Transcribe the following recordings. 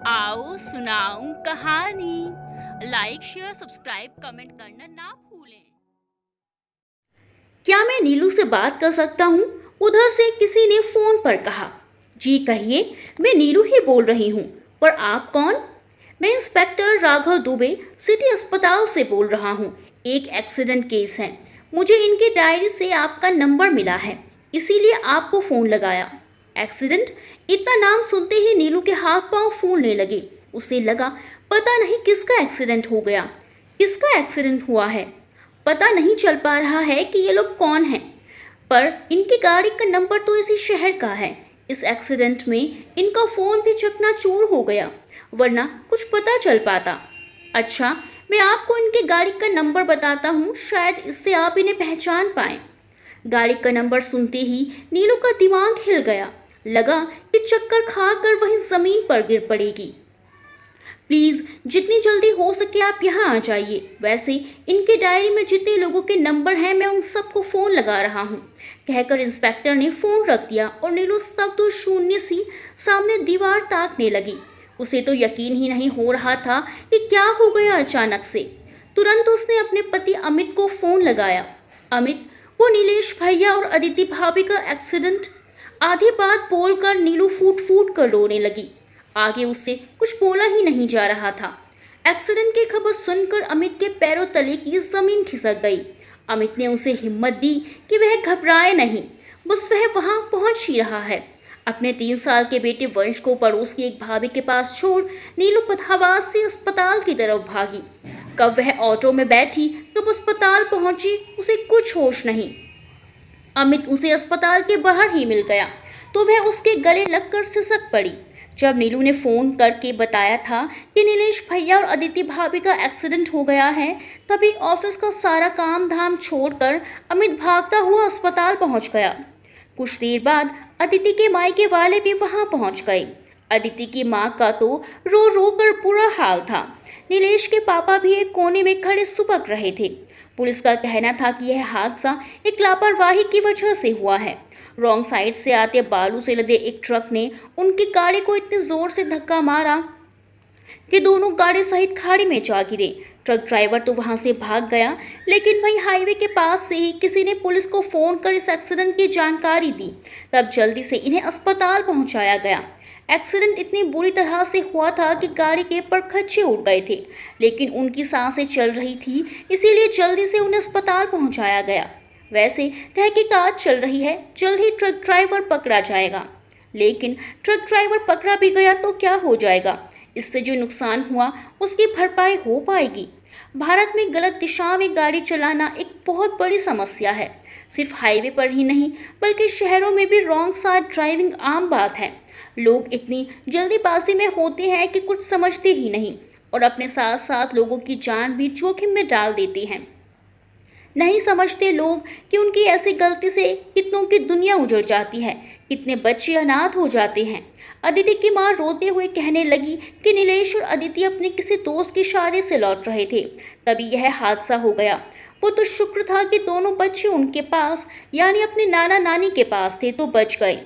आओ सुनाऊं कहानी। लाइक शेयर सब्सक्राइब कमेंट करना ना भूलें। क्या मैं नीलू से बात कर सकता हूँ? उधर से किसी ने फोन पर कहा। जी कहिए, मैं नीलू ही बोल रही हूँ। पर आप कौन? मैं इंस्पेक्टर राघव दुबे सिटी अस्पताल से बोल रहा हूँ। एक एक्सीडेंट केस है। मुझे इनकी डायरी से आपका नंबर मिला है, इसीलिए आपको फोन लगाया। एक्सीडेंट? इतना नाम सुनते ही नीलू के हाथ पांव फूलने लगे। उसे लगा पता नहीं किसका एक्सीडेंट हो गया। किसका एक्सीडेंट हुआ है? पता नहीं चल पा रहा है कि ये लोग कौन हैं, पर इनकी गाड़ी का नंबर तो इसी शहर का है। इस एक्सीडेंट में इनका फोन भी चकनाचूर हो गया, वरना कुछ पता चल पाता। अच्छा, मैं आपको इनकी गाड़ी का नंबर बताता हूँ, शायद इससे आप इन्हें पहचान पाएं। गाड़ी का नंबर सुनते ही नीलू का दिमाग हिल गया। लगा कि चक्कर खाकर वहीं जमीन पर गिर पड़ेगी। प्लीज जितनी जल्दी हो सके आप यहाँ आ जाइए। वैसे इनकी डायरी में जितने लोगों के नंबर हैं मैं उन सबको फोन लगा रहा हूँ, कहकर इंस्पेक्टर ने फोन रख दिया और नीलू स्तब्ध और शून्य सी सामने दीवार ताकने लगी। उसे तो यकीन ही नहीं हो रहा था कि क्या हो गया अचानक से। तुरंत उसने अपने पति अमित को फोन लगाया। अमित, वो नीलेश भैया और अदिति भाभी का एक्सीडेंट। आधी बात बोलकर नीलू फूट फूट कर रोने लगी। आगे उससे कुछ बोला ही नहीं जा रहा था। एक्सीडेंट की खबर सुनकर अमित के पैरों तले की जमीन खिसक गई। अमित ने उसे हिम्मत दी कि वह घबराए नहीं, बस वह वहां पहुंच ही रहा है। अपने 3 साल के बेटे वंश को पड़ोस की एक भाभी के पास छोड़ नीलू पथावास से अस्पताल की तरफ भागी। कब वह ऑटो में बैठी, कब अस्पताल पहुंची, उसे कुछ होश नहीं। अमित उसे अस्पताल के बाहर ही मिल गया तो वह उसके गले लगकर सिसक पड़ी। जब नीलू ने फोन करके बताया था कि नीलेश भैया और अदिति भाभी का एक्सीडेंट हो गया है, तभी ऑफिस का सारा काम धाम छोड़कर अमित भागता हुआ अस्पताल पहुंच गया। कुछ देर बाद अदिति के मायके वाले भी वहां पहुंच गए। अदिति की मां का तो रो रो कर बुरा हाल था। नीलेश के पापा भी एक कोने में खड़े सुबक रहे थे। पुलिस का कहना था कि यह हादसा एक लापरवाही की वजह से हुआ है। रॉन्ग साइड से आते बालू से लदे एक ट्रक ने उनकी गाड़ी को इतने जोर से धक्का मारा कि दोनों गाड़ी सहित खाड़ी में जा गिरे। ट्रक ड्राइवर तो वहां से भाग गया, लेकिन वहीं हाईवे के पास से ही किसी ने पुलिस को फोन कर इस एक्सीडेंट की जानकारी दी। तब जल्दी से इन्हें अस्पताल पहुंचाया गया। एक्सीडेंट इतनी बुरी तरह से हुआ था कि गाड़ी के परखच्चे उड़ गए थे, लेकिन उनकी सांसें चल रही थी, इसीलिए जल्दी से उन्हें अस्पताल पहुंचाया गया। वैसे तहकीकात चल रही है, जल्द ही ट्रक ड्राइवर पकड़ा जाएगा। लेकिन ट्रक ड्राइवर पकड़ा भी गया तो क्या हो जाएगा? इससे जो नुकसान हुआ उसकी भरपाई हो पाएगी? भारत में गलत दिशा में गाड़ी चलाना एक बहुत बड़ी समस्या है। सिर्फ हाईवे पर ही नहीं, बल्कि शहरों में भी रॉन्ग साइड ड्राइविंग आम बात है। लोग इतनी जल्दीबाजी में होते हैं कि कुछ समझते ही नहीं और अपने साथ साथ लोगों की जान भी जोखिम में डाल देते हैं। नहीं समझते लोग कि उनकी ऐसी गलती से कितनों की दुनिया उजड़ जाती है, कितने बच्चे अनाथ हो जाते हैं। अदिति की मां रोते हुए कहने लगी कि नीलेश और अदिति अपने किसी दोस्त की शादी से लौट रहे थे, तभी यह हादसा हो गया। वो तो शुक्र था कि दोनों बच्चे उनके पास यानी अपने नाना नानी के पास थे तो बच गए।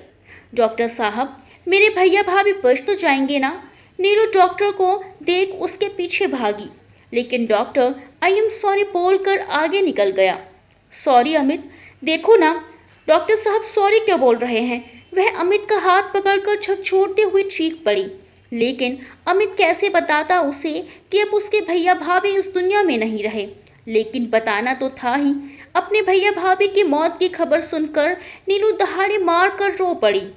डॉक्टर साहब, मेरे भैया भाभी बच तो जाएंगे ना? नीलू डॉक्टर को देख उसके पीछे भागी, लेकिन डॉक्टर आई एम सॉरी बोलकर आगे निकल गया। सॉरी अमित, देखो ना डॉक्टर साहब सॉरी क्यों बोल रहे हैं? वह अमित का हाथ पकड़कर झकझोरते हुए चीख पड़ी। लेकिन अमित कैसे बताता उसे कि अब उसके भैया भाभी इस दुनिया में नहीं रहे? लेकिन बताना तो था ही। अपने भैया भाभी की मौत की खबर सुनकर नीलू दहाड़े मार कर रो पड़ी।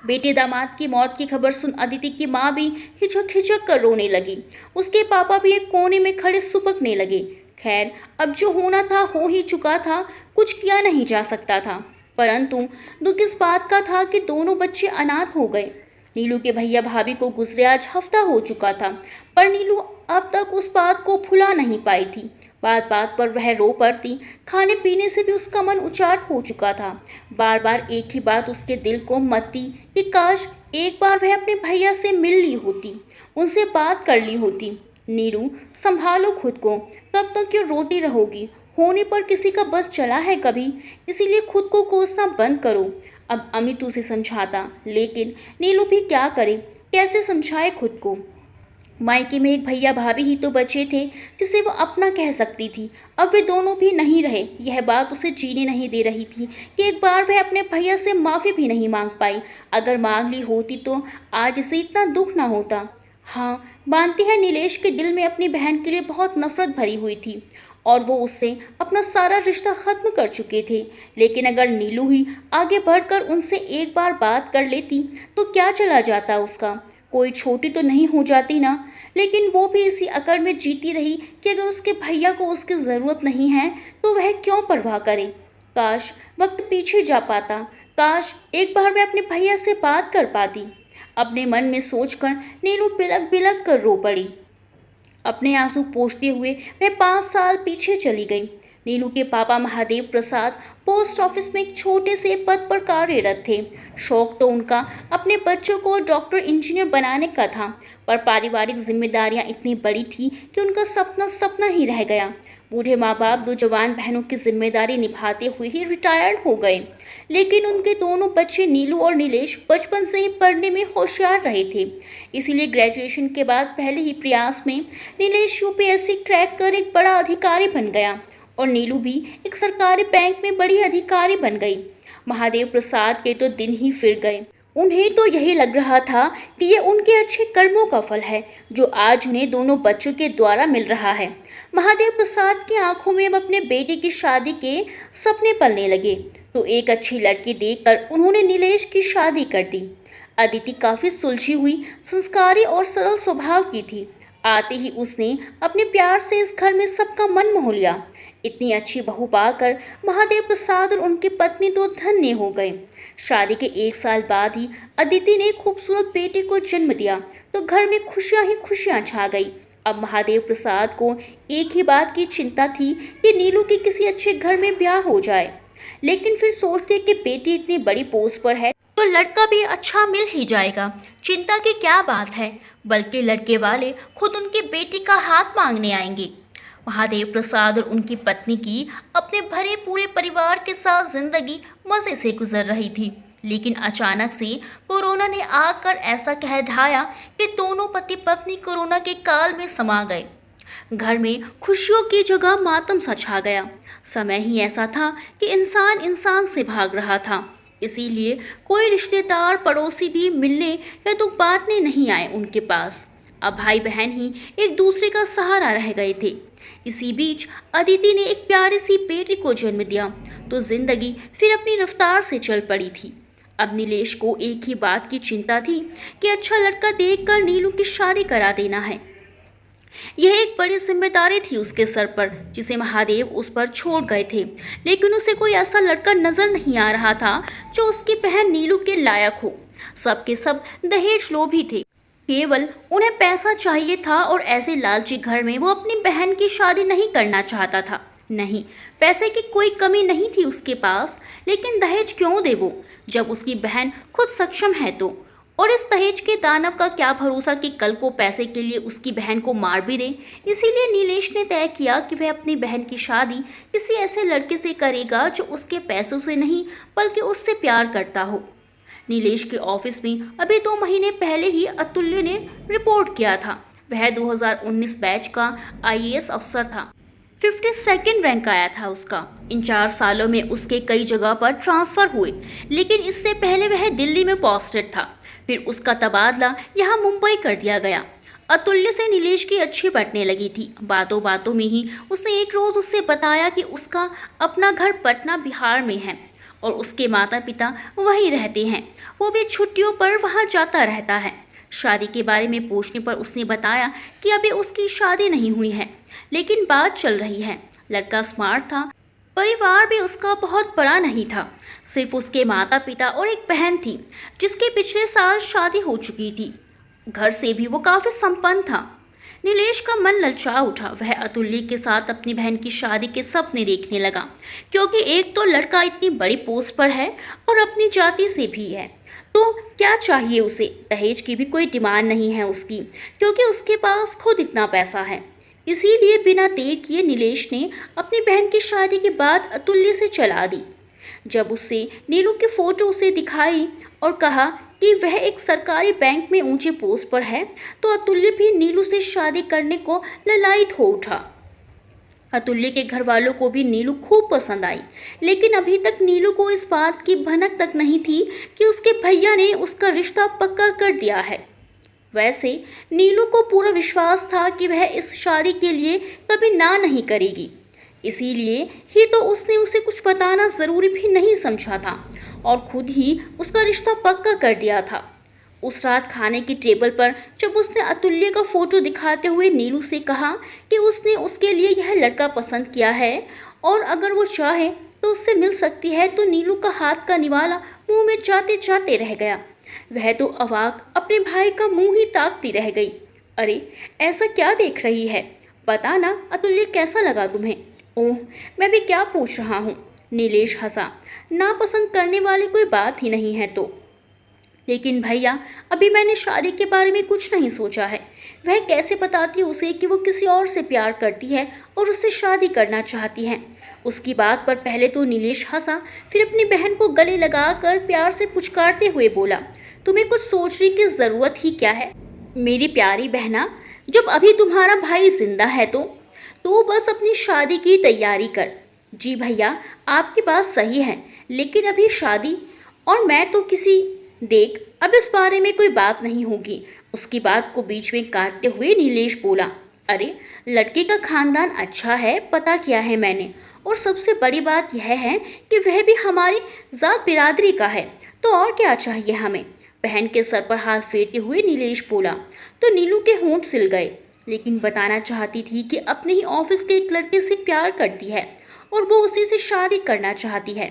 बेटे दामाद की मौत की खबर सुन अदिति की मां भी हिचक हिचक कर रोने लगी। उसके पापा भी एक कोने में खड़े सुबकने लगे। खैर, अब जो होना था हो ही चुका था, कुछ किया नहीं जा सकता था। परंतु दुख इस बात का था कि दोनों बच्चे अनाथ हो गए। नीलू के भैया भाभी को गुजरे आज हफ्ता हो चुका था, पर नीलू अब तक उस बात को भुला नहीं पाई थी। बात बात पर वह रो पड़ती। खाने पीने से भी उसका मन उचाट हो चुका था। बार बार एक ही बात उसके दिल को मत्ती कि काश एक बार वह अपने भैया से मिल ली होती, उनसे बात कर ली होती। नीलू, संभालो खुद को, तब तक क्यों रोती रहोगी? होने पर किसी का बस चला है कभी? इसीलिए खुद को कोसना बंद करो। अब अमित उसे समझाता, लेकिन नीलू भी क्या करे? कैसे समझाए खुद को। मायके में एक भैया भाभी ही तो बचे थे जिसे वो अपना कह सकती थी। अब वे दोनों भी नहीं रहे। यह बात उसे जीने नहीं दे रही थी कि एक बार वह अपने भैया से माफ़ी भी नहीं मांग पाई। अगर मांग ली होती तो आज इसे इतना दुख ना होता। हाँ, मानती है नीलेश के दिल में अपनी बहन के लिए बहुत नफरत भरी हुई थी और वो उससे अपना सारा रिश्ता खत्म कर चुके थे। लेकिन अगर नीलू ही आगे बढ़कर उनसे एक बार बात कर लेती तो क्या चला जाता उसका। कोई छोटी तो नहीं हो जाती ना। लेकिन वो भी इसी अकड़ में जीती रही कि अगर उसके भैया को उसकी ज़रूरत नहीं है तो वह क्यों परवाह करे। काश वक्त पीछे जा पाता। काश एक बार वह अपने भैया से बात कर पाती। अपने मन में सोचकर नीलू बिलक बिलक कर रो पड़ी। अपने आंसू पोंछते हुए वह 5 साल पीछे चली गई। नीलू के पापा महादेव प्रसाद पोस्ट ऑफिस में एक छोटे से पद पर कार्यरत थे। शौक तो उनका अपने बच्चों को डॉक्टर इंजीनियर बनाने का था, पर पारिवारिक जिम्मेदारियां इतनी बड़ी थी कि उनका सपना सपना ही रह गया। बूढ़े माँ बाप 2 जवान बहनों की जिम्मेदारी निभाते हुए ही रिटायर्ड हो गए। लेकिन उनके दोनों बच्चे नीलू और नीलेश बचपन से ही पढ़ने में होशियार रहे थे। इसीलिए ग्रेजुएशन के बाद पहले ही प्रयास में नीलेश यूपीएससी क्रैक कर एक बड़ा अधिकारी बन गया और नीलू भी एक सरकारी बैंक में बड़ी अधिकारी बन गई। महादेव प्रसाद के तो दिन ही फिर गए। उन्हें तो यही लग रहा था कि ये उनके अच्छे कर्मों का फल है जो आज उन्हें दोनों बच्चों के द्वारा मिल रहा है। महादेव प्रसाद की आंखों में अब अपने बेटे की शादी के सपने पलने लगे, तो एक अच्छी लड़की देखकर उन्होंने नीलेश की शादी कर दी। अदिति काफ़ी सुलझी हुई, संस्कारी और सरल स्वभाव की थी। आते ही उसने अपने प्यार से इस घर में सबका मन मोह लिया। इतनी अच्छी बहू पाकर महादेव प्रसाद और उनकी पत्नी तो धन्य हो गए। शादी के 1 साल बाद ही अदिति ने खूबसूरत बेटे को जन्म दिया तो घर में खुशियां ही खुशियां छा गई। अब महादेव प्रसाद को एक ही बात की चिंता थी कि नीलू के किसी अच्छे घर में ब्याह हो जाए। लेकिन फिर सोचते कि बेटी इतनी बड़ी पोस्ट पर है तो लड़का भी अच्छा मिल ही जाएगा। चिंता की क्या बात है, बल्कि लड़के वाले खुद उनकी बेटी का हाथ मांगने आएंगे। महादेव प्रसाद और उनकी पत्नी की अपने भरे पूरे परिवार के साथ जिंदगी मजे से गुजर रही थी। लेकिन अचानक से कोरोना ने आकर ऐसा कह ढाया कि दोनों पति पत्नी कोरोना के काल में समा गए। घर में खुशियों की जगह मातम सा छा गया। समय ही ऐसा था कि इंसान इंसान से भाग रहा था। इसीलिए कोई रिश्तेदार पड़ोसी भी मिलने या दुख बांटने नहीं आए उनके पास। अब भाई बहन ही एक दूसरे का सहारा रह गए थे। इसी बीच अदिति ने एक प्यारी सी बेटी को जन्म दिया तो जिंदगी फिर अपनी रफ्तार से चल पड़ी थी। अब नीलेश को एक ही बात की चिंता थी कि अच्छा लड़का देखकर नीलू की शादी करा देना है। यह एक बड़ी जिम्मेदारी थी उसके सर पर जिसे महादेव उस पर छोड़ गए थे। लेकिन उसे कोई ऐसा लड़का नजर नहीं आ रहा था जो उसकी बहन नीलू के लायक हो। सबके सब दहेज लोभी थे। केवल उन्हें पैसा चाहिए था और ऐसे लालची घर में वो अपनी बहन की शादी नहीं करना चाहता था। नहीं, पैसे की कोई कमी नहीं थी उसके पास, लेकिन दहेज क्यों दे वो जब उसकी बहन खुद सक्षम है तो। और इस दहेज के दानव का क्या भरोसा कि कल को पैसे के लिए उसकी बहन को मार भी दे। इसीलिए नीलेश ने तय किया कि वह अपनी बहन की शादी किसी ऐसे लड़के से करेगा जो उसके पैसों से नहीं बल्कि उससे प्यार करता हो। नीलेश के ऑफिस में अभी 2 महीने पहले ही अतुल्य ने रिपोर्ट किया था। वह 2019 बैच का आईएएस अफसर था। 52nd रैंक आया था उसका। इन 4 सालों में उसके कई जगह पर ट्रांसफर हुए, लेकिन इससे पहले वह दिल्ली में पोस्टेड था। फिर उसका तबादला यहाँ मुंबई कर दिया गया। अतुल्य से नीलेश की अच्छी बटने लगी थी। बातों बातों में ही उसने एक रोज उससे बताया कि उसका अपना घर पटना बिहार में है और उसके माता पिता वहीं रहते हैं। वो भी छुट्टियों पर वहाँ जाता रहता है। शादी के बारे में पूछने पर उसने बताया कि अभी उसकी शादी नहीं हुई है, लेकिन बात चल रही है। लड़का स्मार्ट था। परिवार भी उसका बहुत बड़ा नहीं था। सिर्फ उसके माता पिता और एक बहन थी जिसके पिछले साल शादी हो चुकी थी। घर से भी वो काफ़ी संपन्न था। नीलेश का मन ललचा उठा। वह अतुल्य के साथ अपनी बहन की शादी के सपने देखने लगा, क्योंकि एक तो लड़का इतनी बड़ी पोस्ट पर है और अपनी जाति से भी है। तो क्या चाहिए उसे। दहेज की भी कोई डिमांड नहीं है उसकी, क्योंकि उसके पास खुद इतना पैसा है। इसीलिए बिना देर किए नीलेश ने अपनी बहन की शादी के बाद अतुल्य से चला दी। जब उससे नीलू की फोटो उसे दिखाई और कहा कि वह एक सरकारी बैंक में ऊंचे पोस्ट पर है, तो अतुल्य भी नीलू से शादी करने को ललायत हो उठा। अतुल्य के घर वालों को भी नीलू खूब पसंद आई, लेकिन अभी तक नीलू को इस बात की भनक तक नहीं थी कि उसके भैया ने उसका रिश्ता पक्का कर दिया है। वैसे नीलू को पूरा विश्वास था कि वह इस शादी के लिए कभी ना नहीं करेगी, इसीलिए ही तो उसने उसे कुछ बताना ज़रूरी भी नहीं समझा था और खुद ही उसका रिश्ता पक्का कर दिया था। उस रात खाने की टेबल पर जब उसने अतुल्य का फोटो दिखाते हुए नीलू से कहा कि उसने उसके लिए यह लड़का पसंद किया है और अगर वो चाहे तो उससे मिल सकती है, तो नीलू का हाथ का निवाला मुंह में जाते जाते रह गया। वह तो अवाक अपने भाई का मुंह ही ताकती रह गई। अरे ऐसा क्या देख रही है, बता ना अतुल्य कैसा लगा तुम्हें? ओह मैं भी क्या पूछ रहा हूँ, नीलेश हंसा। नापसंद करने वाली कोई बात ही नहीं है तो। लेकिन भैया अभी मैंने शादी के बारे में कुछ नहीं सोचा है। वह कैसे बताती उसे कि वो किसी और से प्यार करती है और उससे शादी करना चाहती है? उसकी बात पर पहले तो नीलेश हंसा, फिर अपनी बहन को गले लगाकर प्यार से पुचकारते हुए बोला, तुम्हें कुछ सोचने की ज़रूरत ही क्या है मेरी प्यारी बहना, जब अभी तुम्हारा भाई जिंदा है तो बस अपनी शादी की तैयारी कर। जी भैया आपकी बात सही है, लेकिन अभी शादी और मैं तो किसी देख अब इस बारे में कोई बात नहीं होगी। उसकी बात को बीच में काटते हुए नीलेश बोला, अरे लड़के का खानदान अच्छा है, पता किया है मैंने, और सबसे बड़ी बात यह है कि वह भी हमारी जात बिरादरी का है, तो और क्या चाहिए हमें? बहन के सर पर हाथ फेरते हुए नीलेश बोला। तो नीलू के होंठ सिल गए, लेकिन बताना चाहती थी कि अपने ही ऑफिस के एक लड़के से प्यार करती है और वो उसी से शादी करना चाहती है।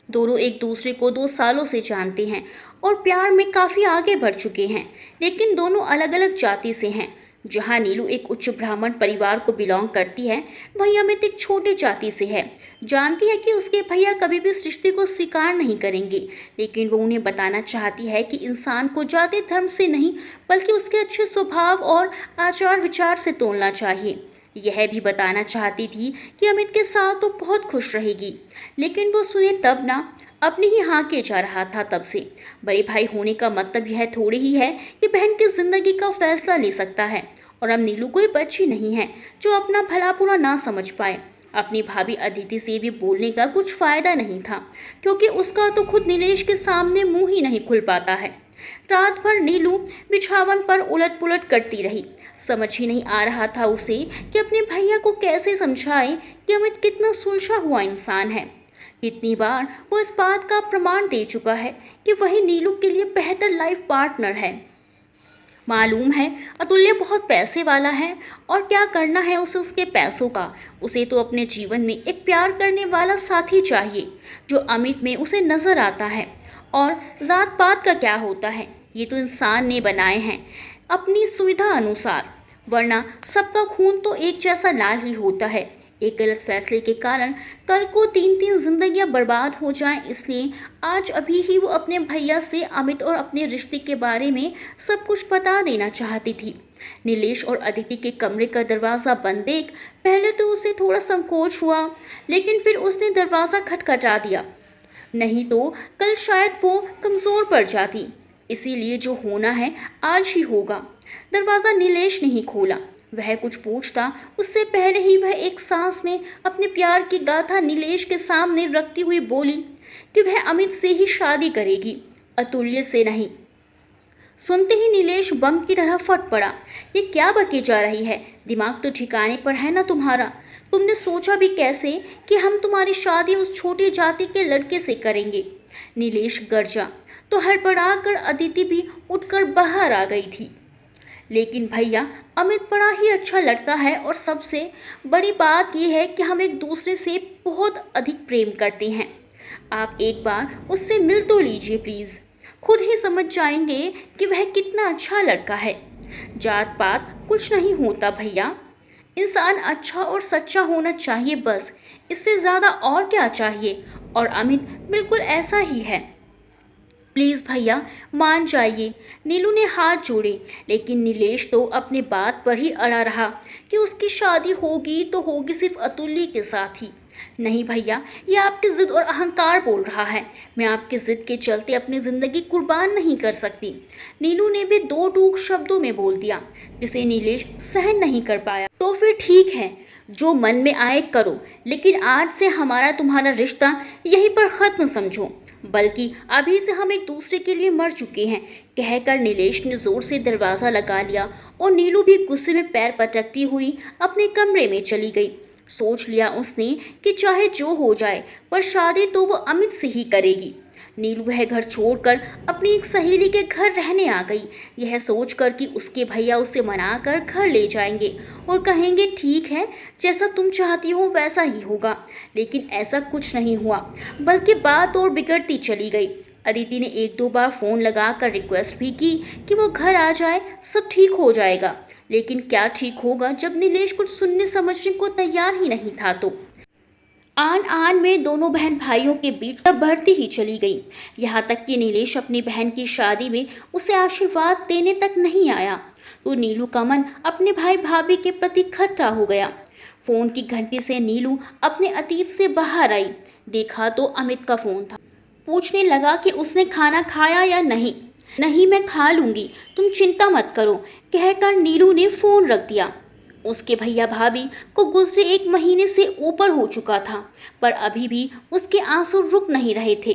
दोनों एक दूसरे को 2 सालों से जानते हैं और प्यार में काफ़ी आगे बढ़ चुके हैं, लेकिन दोनों अलग अलग जाति से हैं। जहां नीलू एक उच्च ब्राह्मण परिवार को बिलोंग करती है, वहीं अमित एक छोटे जाति से है। जानती है कि उसके भैया कभी भी इस रिश्ते को स्वीकार नहीं करेंगे, लेकिन वो उन्हें बताना चाहती है कि इंसान को जाति धर्म से नहीं बल्कि उसके अच्छे स्वभाव और आचार विचार से तोलना चाहिए। यह भी बताना चाहती थी कि अमित के साथ तो बहुत खुश रहेगी, लेकिन वो सुने तब ना, अपने ही हाँ के जा रहा था तब से। बड़े भाई होने का मतलब यह थोड़ी ही है कि बहन की जिंदगी का फैसला ले सकता है, और अब नीलू कोई बच्ची नहीं है जो अपना भला बुरा ना समझ पाए। अपनी भाभी अदिति से भी बोलने का कुछ फायदा नहीं था, क्योंकि उसका तो खुद नीलेश के सामने मुंह ही नहीं खुल पाता है। रात भर नीलू बिछावन पर उलट पुलट करती रही। समझ ही नहीं आ रहा था उसे कि अपने भैया को कैसे समझाए कि अमित कितना सुलझा हुआ इंसान है। इतनी बार वो इस बात का प्रमाण दे चुका है कि वही नीलू के लिए बेहतर लाइफ पार्टनर है। मालूम है अतुल्य बहुत पैसे वाला है, और क्या करना है उसे उसके पैसों का। उसे तो अपने जीवन में एक प्यार करने वाला साथी चाहिए जो अमित में उसे नजर आता है। और जात पात का क्या होता है, ये तो इंसान ने बनाए हैं अपनी सुविधा अनुसार, वरना सबका खून तो एक जैसा लाल ही होता है। एक गलत फैसले के कारण कल को 3-3 जिंदगियां बर्बाद हो जाएं, इसलिए आज अभी ही वो अपने भैया से अमित और अपने रिश्ते के बारे में सब कुछ बता देना चाहती थी। नीलेश और अदिति के कमरे का दरवाज़ा बंद देख पहले तो उसे थोड़ा संकोच हुआ, लेकिन फिर उसने दरवाज़ा खटखटा दिया, नहीं तो कल शायद वो कमज़ोर पड़ जाती। इसीलिए जो होना है आज ही होगा। दरवाज़ा नीलेश ने ही खोला। वह कुछ पूछता उससे पहले ही वह एक सांस में अपने प्यार की गाथा नीलेश के सामने रखती हुई बोली कि वह अमित से ही शादी करेगी, अतुल्य से नहीं। सुनते ही नीलेश बम की तरह फट पड़ा। ये क्या बकी जा रही है, दिमाग तो ठिकाने पर है ना तुम्हारा? तुमने सोचा भी कैसे कि हम तुम्हारी शादी उस छोटी जाति के लड़के से करेंगे? नीलेश गरजा तो हड़बड़ाकर अदिति भी उठकर बाहर आ गई थी। लेकिन भैया अमित बड़ा ही अच्छा लड़का है, और सबसे बड़ी बात यह है कि हम एक दूसरे से बहुत अधिक प्रेम करते हैं। आप एक बार उससे मिल तो लीजिए प्लीज़, खुद ही समझ जाएंगे कि वह कितना अच्छा लड़का है। जात पात कुछ नहीं होता भैया, इंसान अच्छा और सच्चा होना चाहिए बस, इससे ज़्यादा और क्या चाहिए? और अमित बिल्कुल ऐसा ही है। प्लीज़ भैया मान जाइए। नीलू ने हाथ जोड़े, लेकिन नीलेश तो अपनी बात पर ही अड़ा रहा कि उसकी शादी होगी तो होगी सिर्फ अतुल्य के साथ ही। नहीं भैया, ये आपकी जिद और अहंकार बोल रहा है। मैं आपकी जिद के चलते अपनी जिंदगी कुर्बान नहीं कर सकती। नीलू ने भी दो टूक शब्दों में बोल दिया, जिसे नीलेश सहन नहीं कर पाया। तो फिर ठीक है, जो मन में आए करो, लेकिन आज से हमारा तुम्हारा रिश्ता यहीं पर खत्म समझो, बल्कि अभी से हम एक दूसरे के लिए मर चुके हैं, कहकर नीलेश ने जोर से दरवाजा लगा लिया और नीलू भी गुस्से में पैर पटकती हुई अपने कमरे में चली गई। सोच लिया उसने कि चाहे जो हो जाए, पर शादी तो वो अमित से ही करेगी। नीलू वह घर छोड़कर अपनी एक सहेली के घर रहने आ गई, यह सोचकर कि उसके भैया उसे मनाकर घर ले जाएंगे और कहेंगे ठीक है, जैसा तुम चाहती हो वैसा ही होगा। लेकिन ऐसा कुछ नहीं हुआ, बल्कि बात और बिगड़ती चली गई। अदिति ने एक दो बार फ़ोन लगाकर रिक्वेस्ट भी की कि वो घर आ जाए, सब ठीक हो जाएगा। लेकिन क्या ठीक होगा जब नीलेश कुछ सुनने समझने को तैयार ही नहीं था। तो आन आन में दोनों बहन भाइयों के बीच तब बढ़ती ही चली गई, यहाँ तक कि नीलेश अपनी बहन की शादी में उसे आशीर्वाद देने तक नहीं आया। तो नीलू का मन अपने भाई भाभी के प्रति खट्टा हो गया। फोन की घंटी से नीलू अपने अतीत से बाहर आई। देखा तो अमित का फोन था। पूछने लगा कि उसने खाना खाया या नहीं। नहीं, मैं खा लूंगी, तुम चिंता मत करो, कहकर नीलू ने फोन रख दिया। उसके भैया भाभी को गुजरे 1 महीने से ऊपर हो चुका था, पर अभी भी उसके आंसू रुक नहीं रहे थे।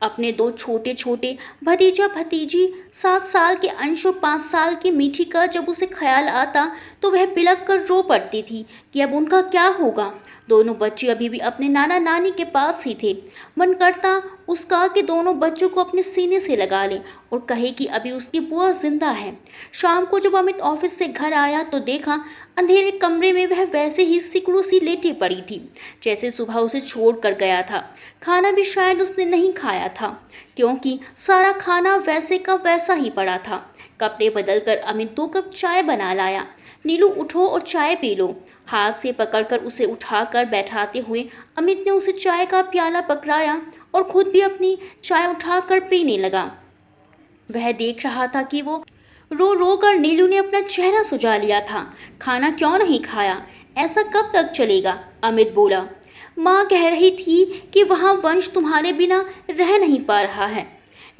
अपने 2 छोटे छोटे भतीजा भतीजी 7 साल के अंश और 5 साल की मीठी का जब उसे ख्याल आता तो वह बिलक कर रो पड़ती थी कि अब उनका क्या होगा। दोनों बच्चे अभी भी अपने नाना नानी के पास ही थे। मन करता उसका कि दोनों बच्चों को अपने सीने से लगा ले और कहे कि अभी उसकी बुआ जिंदा है। शाम को जब अमित ऑफिस से घर आया तो देखा अंधेरे कमरे में वह वैसे ही सिकुड़ू सी लेटी पड़ी थी, जैसे सुबह उसे छोड़ कर गया था। खाना भी शायद उसने नहीं खाया था, क्योंकि सारा खाना वैसे का वैसा ही पड़ा था। कपड़े बदलकर अमित 2 कप चाय बना लाया। नीलू, उठो और चाय पी लो। हाथ से पकड़कर उसे उठाकर बैठाते हुए अमित ने उसे चाय का प्याला पकड़ाया और खुद भी अपनी चाय उठाकर पीने लगा। वह देख रहा था कि वो रो रो कर नीलू ने अपना चेहरा सुझा लिया था। खाना क्यों नहीं खाया, ऐसा कब तक चलेगा? अमित बोला। माँ कह रही थी कि वहाँ वंश तुम्हारे बिना रह नहीं पा रहा है।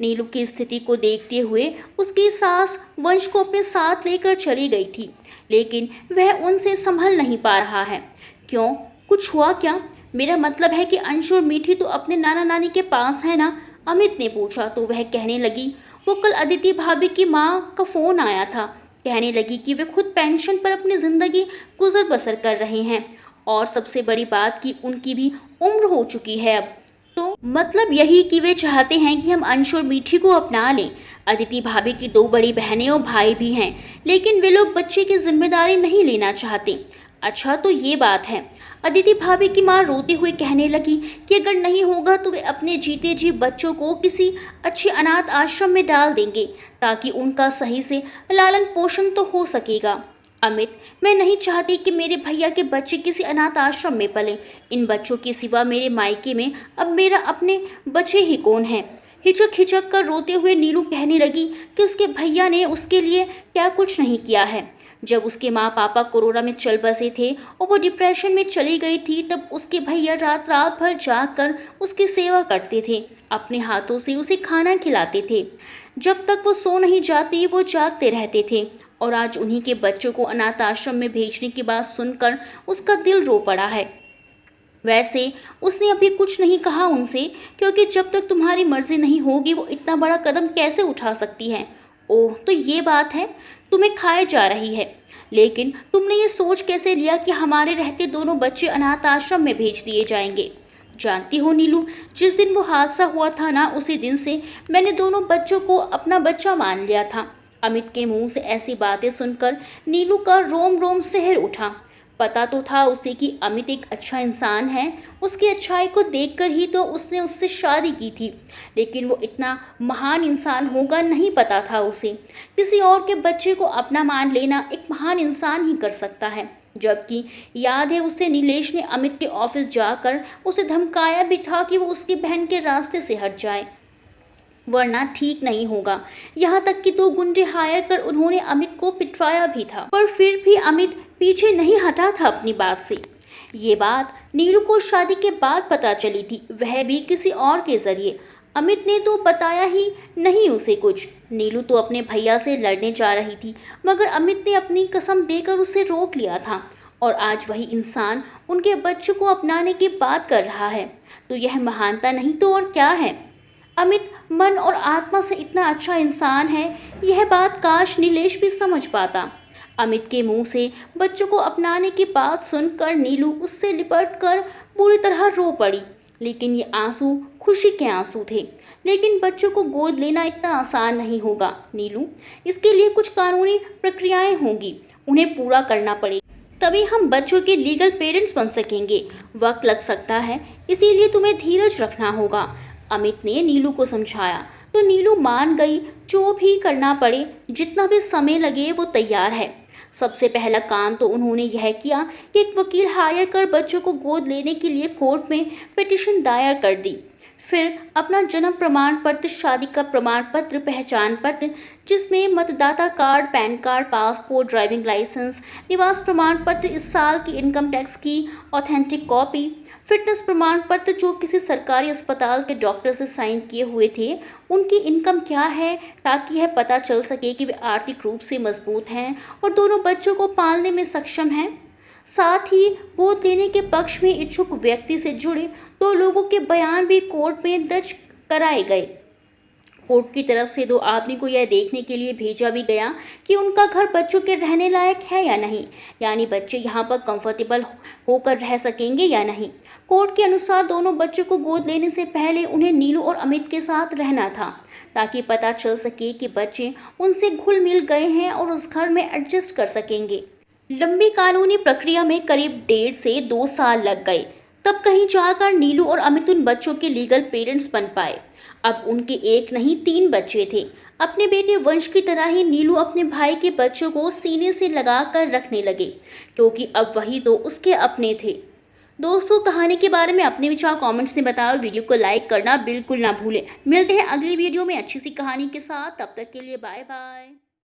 नीलू की स्थिति को देखते हुए उसकी सास वंश को अपने साथ लेकर चली गई थी, लेकिन वह उनसे संभल नहीं पा रहा है। क्यों, कुछ हुआ क्या? मेरा मतलब है कि अंश और मीठी तो अपने नाना नानी के पास है ना? अमित ने पूछा तो वह कहने लगी, वो कल अदिति भाभी की माँ का फ़ोन आया था। कहने लगी कि वे खुद पेंशन पर अपनी ज़िंदगी गुजर बसर कर रहे हैं और सबसे बड़ी बात कि उनकी भी उम्र हो चुकी है अब। तो मतलब यही कि वे चाहते हैं कि हम अंश और मीठी को अपना लें। अदिति भाभी की 2 बड़ी बहनें और भाई भी हैं, लेकिन वे लोग बच्चे की जिम्मेदारी नहीं लेना चाहते। अच्छा, तो ये बात है। अदिति भाभी की माँ रोते हुए कहने लगी कि अगर नहीं होगा तो वे अपने जीते जी बच्चों को किसी अच्छे अनाथ आश्रम में डाल देंगे, ताकि उनका सही से लालन पोषण तो हो सकेगा। अमित, मैं नहीं चाहती कि मेरे भैया के बच्चे किसी अनाथ आश्रम में पले। इन बच्चों के सिवा मेरे मायके में अब मेरा अपने बच्चे ही कौन है? हिचक हिचक कर रोते हुए नीलू कहने लगी कि उसके भैया ने उसके लिए क्या कुछ नहीं किया है। जब उसके माँ पापा कोरोना में चल बसे थे और वो डिप्रेशन में चली गई थी, तब उसके भैया रात रात भर जाग कर उसकी सेवा करते थे, अपने हाथों से उसे खाना खिलाते थे। जब तक वो सो नहीं जाती वो जागते रहते थे। और आज उन्हीं के बच्चों को अनाथ आश्रम में भेजने की बात सुनकर उसका दिल रो पड़ा है। वैसे उसने अभी कुछ नहीं कहा उनसे, क्योंकि जब तक तुम्हारी मर्जी नहीं होगी वो इतना बड़ा कदम कैसे उठा सकती है। ओह, तो ये बात है, तुम्हें खाए जा रही है। लेकिन तुमने ये सोच कैसे लिया कि हमारे रहते दोनों बच्चे अनाथ आश्रम में भेज दिए जाएंगे? जानती हो नीलू, जिस दिन वो हादसा हुआ था ना, उसी दिन से मैंने दोनों बच्चों को अपना बच्चा मान लिया था। अमित के मुंह से ऐसी बातें सुनकर नीलू का रोम रोम सिहर उठा। पता तो था उसे कि अमित एक अच्छा इंसान है, उसकी अच्छाई को देखकर ही तो उसने उससे शादी की थी, लेकिन वो इतना महान इंसान होगा नहीं पता था उसे। किसी और के बच्चे को अपना मान लेना एक महान इंसान ही कर सकता है। जबकि याद है उसे नीलेश ने अमित के ऑफिस जाकर उसे धमकाया भी था कि वो उसकी बहन के रास्ते से हट जाए, वरना ठीक नहीं होगा। यहाँ तक कि 2 गुंडे हायर कर उन्होंने अमित को पिटवाया भी था, पर फिर भी अमित पीछे नहीं हटा था अपनी बात से। ये बात नीलू को शादी के बाद पता चली थी, वह भी किसी और के जरिए। अमित ने तो बताया ही नहीं उसे कुछ। नीलू तो अपने भैया से लड़ने जा रही थी, मगर अमित ने अपनी कसम देकर उसे रोक लिया था। और आज वही इंसान उनके बच्चों को अपनाने की बात कर रहा है, तो यह महानता नहीं तो और क्या है। अमित मन और आत्मा से इतना अच्छा इंसान है, यह बात काश नीलेश भी समझ पाता। अमित के मुंह से बच्चों को अपनाने की बात सुनकर नीलू उससे लिपट कर पूरी तरह रो पड़ी। लेकिन ये आंसू खुशी के आंसू थे। लेकिन बच्चों को गोद लेना इतना आसान नहीं होगा नीलू, इसके लिए कुछ कानूनी प्रक्रियाएं होंगी, उन्हें पूरा करना पड़ेगा, तभी हम बच्चों के लीगल पेरेंट्स बन सकेंगे। वक्त लग सकता है, इसीलिए तुम्हें धीरज रखना होगा, अमित ने नीलू को समझाया। तो नीलू मान गई, जो भी करना पड़े, जितना भी समय लगे वो तैयार है। सबसे पहला काम तो उन्होंने यह किया कि एक वकील हायर कर बच्चों को गोद लेने के लिए कोर्ट में पिटीशन दायर कर दी। फिर अपना जन्म प्रमाण पत्र, शादी का प्रमाण पत्र, पहचान पत्र जिसमें मतदाता card, PAN card, passport, driving licence, निवास प्रमाण पत्र, इस साल की इनकम टैक्स की ऑथेंटिक कॉपी, फिटनेस प्रमाण पत्र जो किसी सरकारी अस्पताल के डॉक्टर से साइन किए हुए थे, उनकी इनकम क्या है, ताकि यह पता चल सके कि वे आर्थिक रूप से मजबूत हैं और दोनों बच्चों को पालने में सक्षम हैं। साथ ही गोद लेने के पक्ष में इच्छुक व्यक्ति से जुड़े 2 लोगों के बयान भी कोर्ट में दर्ज कराए गए। कोर्ट की तरफ से 2 आदमी को यह देखने के लिए भेजा भी गया कि उनका घर बच्चों के रहने लायक है या नहीं, यानी बच्चे यहाँ पर कंफर्टेबल होकर रह सकेंगे या नहीं। कोर्ट के अनुसार दोनों बच्चों को गोद लेने से पहले उन्हें नीलू और अमित के साथ रहना था, ताकि पता चल सके कि बच्चे उनसे घुल मिल गए हैं और उस घर में एडजस्ट कर सकेंगे। लंबी कानूनी प्रक्रिया में करीब 1.5 से 2 साल लग गए, तब कहीं जाकर नीलू और अमित उन बच्चों के लीगल पेरेंट्स बन पाए। अब उनके 1 नहीं 3 बच्चे थे। अपने बेटे वंश की तरह ही नीलू अपने भाई के बच्चों को सीने से लगा कर रखने लगे, क्योंकि अब वही तो उसके अपने थे। दोस्तों, कहानी के बारे में अपने विचार कमेंट्स में बताओ। वीडियो को लाइक करना बिल्कुल ना भूलें। मिलते हैं अगली वीडियो में अच्छी सी कहानी के साथ, तब तक के लिए बाय बाय।